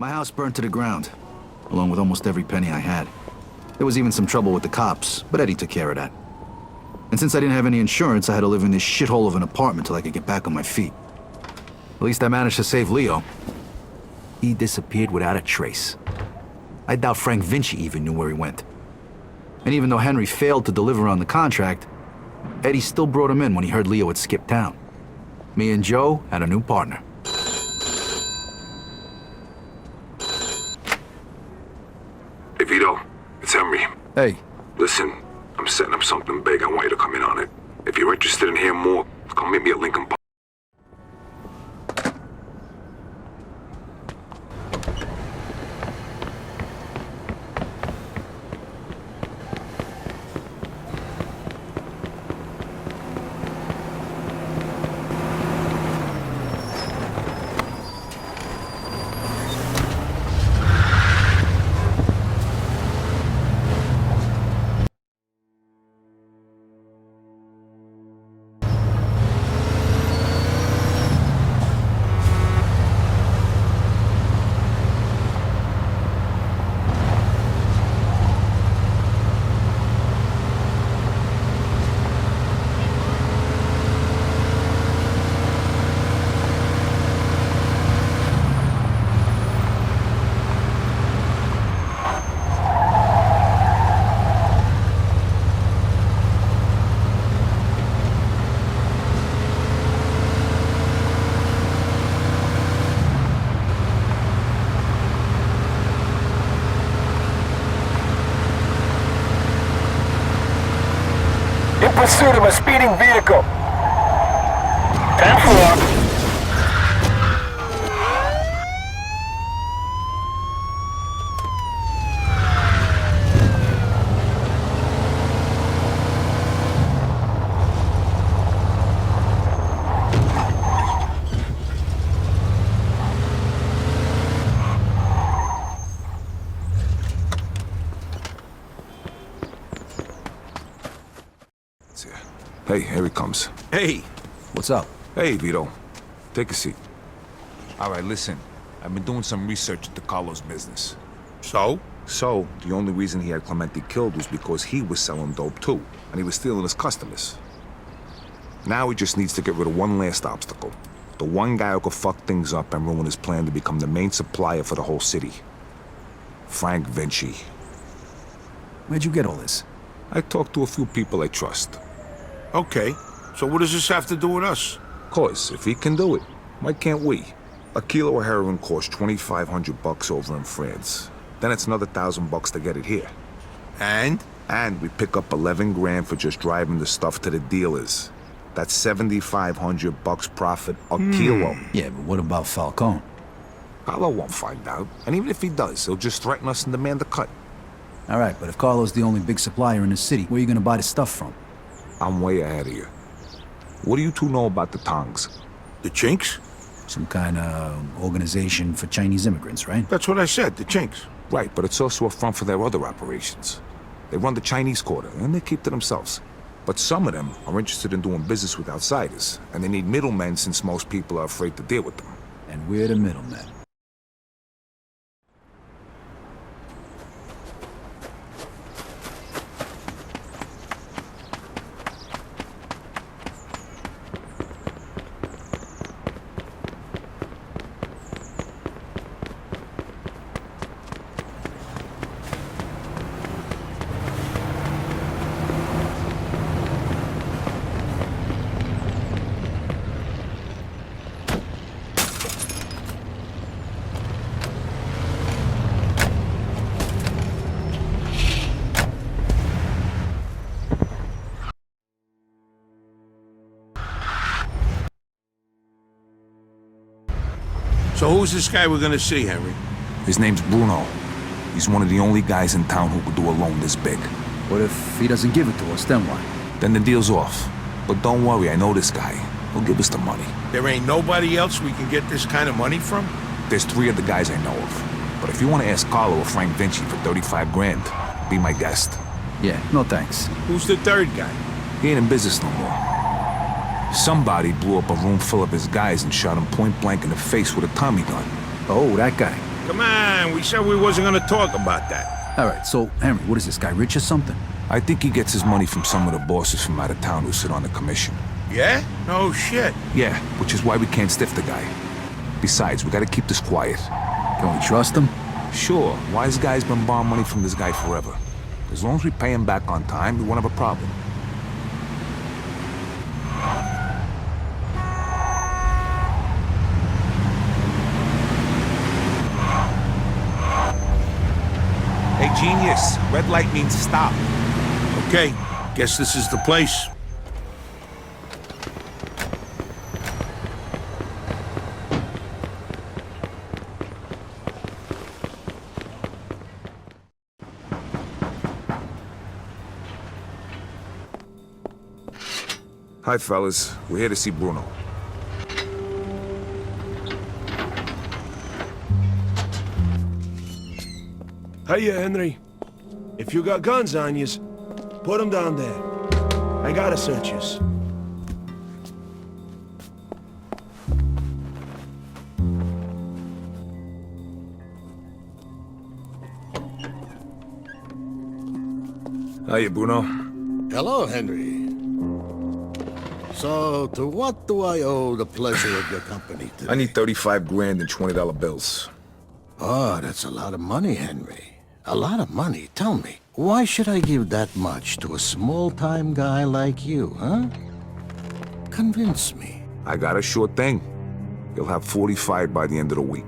My house burned to the ground, along with almost every penny I had. There was even some trouble with the cops, but Eddie took care of that. And since I didn't have any insurance, I had to live in this shithole of an apartment till I could get back on my feet. At least I managed to save Leo. He disappeared without a trace. I doubt Frank Vinci even knew where he went. And even though Henry failed to deliver on the contract, Eddie still brought him in when he heard Leo had skipped town. Me and Joe had a new partner. Hey, Vito. It's Henry. Hey. Listen, I'm setting up something big. I want you to come in on it. If you're interested in hearing more, come meet me at Lincoln Park. In pursuit of a speeding vehicle. 10-4. Hey, here he comes. Hey! What's up? Hey, Vito. Take a seat. All right, listen. I've been doing some research into Carlos' business. So, the only reason he had Clemente killed was because he was selling dope too, and he was stealing his customers. Now he just needs to get rid of one last obstacle. The one guy who could fuck things up and ruin his plan to become the main supplier for the whole city. Frank Vinci. Where'd you get all this? I talked to a few people I trust. Okay, so what does this have to do with us? Cause if he can do it, why can't we? A kilo of heroin costs $2,500 over in France. Then it's another $1,000 to get it here. And? And we pick up 11 grand for just driving the stuff to the dealers. That's $7,500 profit a kilo. Yeah, but what about Falcone? Carlo won't find out. And even if he does, he'll just threaten us and demand a cut. All right, but if Carlo's the only big supplier in the city, where are you gonna buy the stuff from? I'm way ahead of you. What do you two know about the Tongs? The Chinks? Some kind of organization for Chinese immigrants, right? That's what I said, the Chinks. Right, but it's also a front for their other operations. They run the Chinese quarter, and they keep to themselves. But some of them are interested in doing business with outsiders, and they need middlemen since most people are afraid to deal with them. And we're the middlemen. So who's this guy we're gonna see, Henry? His name's Bruno. He's one of the only guys in town who could do a loan this big. What if he doesn't give it to us, then what? Then the deal's off. But don't worry, I know this guy. He'll give us the money. There ain't nobody else we can get this kind of money from? There's 3 other guys I know of. But if you want to ask Carlo or Frank Vinci for 35 grand, be my guest. Yeah, no thanks. Who's the third guy? He ain't in business no more. Somebody blew up a room full of his guys and shot him point blank in the face with a Tommy gun. Oh, that guy. Come on, we said we wasn't gonna talk about that. All right, so, Henry, what is this guy, rich or something? I think he gets his money from some of the bosses from out of town who sit on the commission. Yeah? No shit. Yeah, which is why we can't stiff the guy. Besides, we gotta keep this quiet. Can we trust him? Sure, wise guy's been borrowing money from this guy forever. As long as we pay him back on time, we won't have a problem. Hey, genius, red light means stop. Okay, guess this is the place. Hi, fellas. We're here to see Bruno. Hiya, Henry. If you got guns on yous, put them down there. I gotta search yous. Hiya, Bruno. Hello, Henry. So, to what do I owe the pleasure of your company today? I need 35 grand in $20 bills. Oh, that's a lot of money, Henry. A lot of money. Tell me, why should I give that much to a small-time guy like you, huh? Convince me. I got a sure thing. You'll have 45 by the end of the week.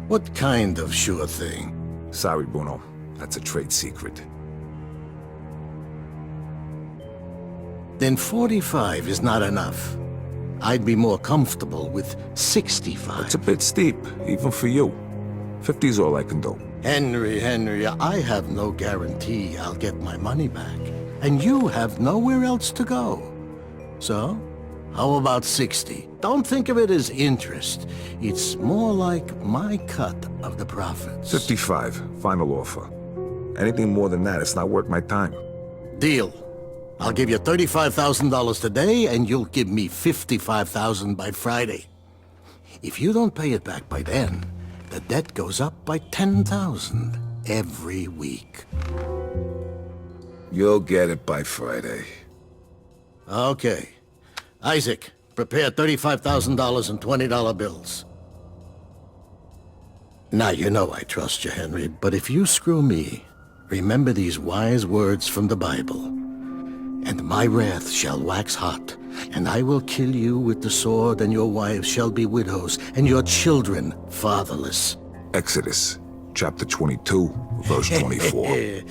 What kind of sure thing? Sorry, Bruno. That's a trade secret. Then 45 is not enough. I'd be more comfortable with 65. It's a bit steep, even for you. 50's all I can do. Henry, I have no guarantee I'll get my money back. And you have nowhere else to go. So, how about 60? Don't think of it as interest. It's more like my cut of the profits. 55, final offer. Anything more than that, it's not worth my time. Deal. I'll give you $35,000 today, and you'll give me $55,000 by Friday. If you don't pay it back by then, the debt goes up by $10,000 every week. You'll get it by Friday. Okay. Isaac, prepare $35,000 in $20 bills. Now, you know I trust you, Henry, but if you screw me, remember these wise words from the Bible. And my wrath shall wax hot, and I will kill you with the sword, and your wives shall be widows, and your children fatherless. Exodus, chapter 22, verse 24.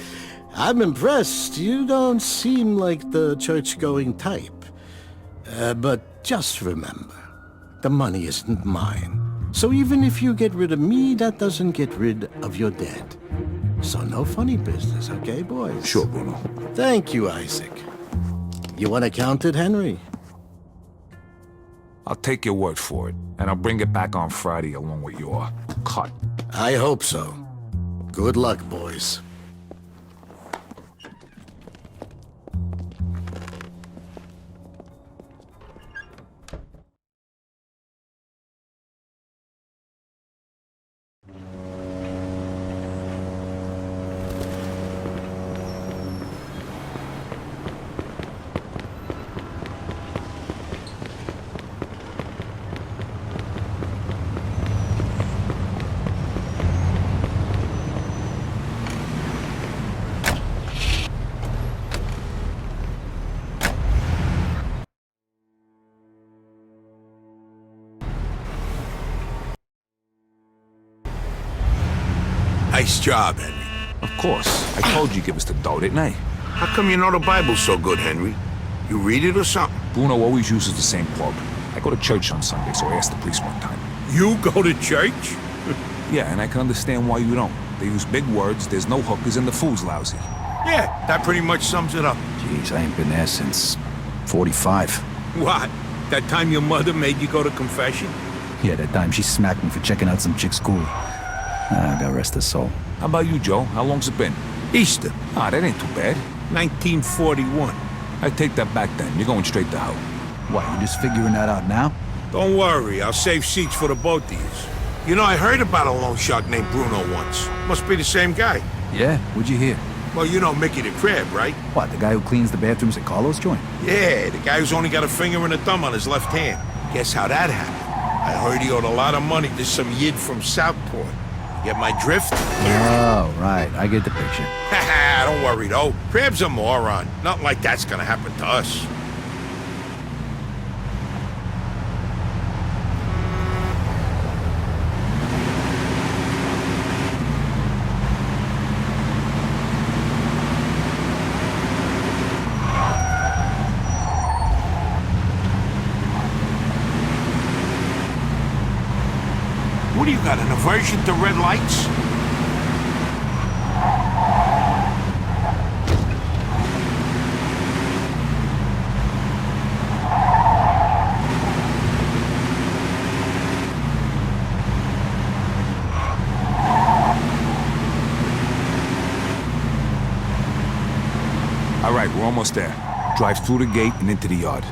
I'm impressed. You don't seem like the church-going type. But just remember, the money isn't mine. So even if you get rid of me, that doesn't get rid of your debt. So no funny business, okay, boys? Sure, Bruno. Thank you, Isaac. You want to count it, Henry? I'll take your word for it, and I'll bring it back on Friday along with your cut. I hope so. Good luck, boys. Nice job, Henry. Of course. I told you give us the dough, didn't I? How come you know the Bible so good, Henry? You read it or something? Bruno always uses the same plug. I go to church on Sunday, so I asked the police one time. You go to church? Yeah, and I can understand why you don't. They use big words, there's no hookers, and the food's lousy. Yeah, that pretty much sums it up. Jeez, I ain't been there since 45. What? That time your mother made you go to confession? Yeah, that time she smacked me for checking out some chick's school. God rest her soul. How about you, Joe? How long's it been? Easter, Ah, that ain't too bad. 1941. I take that back then. You're going straight to hell. What, you just figuring that out now? Don't worry, I'll save seats for the both of yous. You know, I heard about a loan shark named Bruno once. Must be the same guy. Yeah? What'd you hear? Well, you know Mickey the Crab, right? What, the guy who cleans the bathrooms at Carlos' joint? Yeah, the guy who's only got a finger and a thumb on his left hand. Guess how that happened? I heard he owed a lot of money to some yid from Southport. You get my drift? Oh, right. I get the picture. Haha, don't worry though. Crab's a moron. Nothing like that's gonna happen to us. What do you got, an aversion to red lights? All right, we're almost there. Drive through the gate and into the yard.